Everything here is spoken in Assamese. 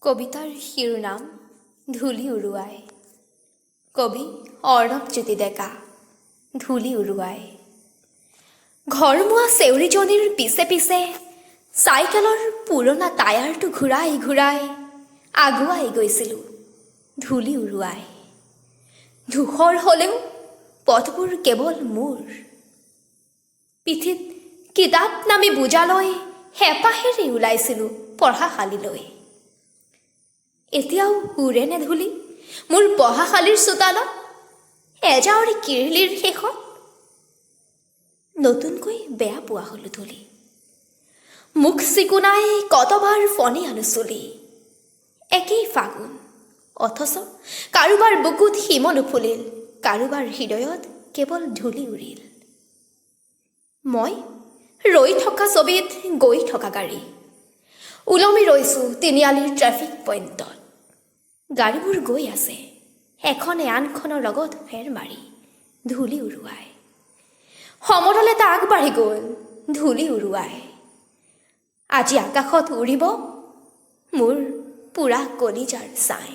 কবিতাৰ শিৰোনাম ধূলি উৰুৱাই। কবি অৰ্ণৱজ্যোতি ডেকা। ধূলি উৰুৱাই। ঘৰমুৱা চেউৰীজনীৰ পিছে পিছে চাইকেলৰ পুৰণা টায়াৰটো ঘূৰাই ঘূৰাই আগুৱাই গৈছিলোঁ ধূলি উৰুৱাই। ধূসৰ হ'লেও পথবোৰ কেৱল মোৰ। পিঠিত কিতাপ নামি বোজালৈ হেঁপাহেৰে ওলাইছিলোঁ পঢ়াশালীলৈ। এতিয়াও উৰেনে ধূলি মোৰ পঢ়াশালীৰ চোতালত, এজাউৰি কিৰিলিৰ শেষত। নতুনকৈ বেয়া পোৱা হ'লো ধূলি। মুখ চিকুণাই কতবাৰ ফণি আনো চুলি। একেই ফাগুন, অথচ কাৰোবাৰ বুকুত হিম নুফুলিল, কাৰোবাৰ হৃদয়ত কেৱল ধূলি উৰিল। মই ৰৈ থকা ছবিত গৈ থকা গাড়ী। ওলমি ৰৈছোঁ তিনিআলিৰ ট্ৰেফিক পইণ্টত। গাড়ীবোৰ গৈ আছে এখনে আনখনৰ লগত ফেৰ মাৰি ধূলি উৰুৱাই। সমদল এটা আগবাঢ়ি গ'ল ধূলি উৰুৱাই। আজি আকাশত উৰিব মোৰ পুৰা কলিজাৰ ছাই।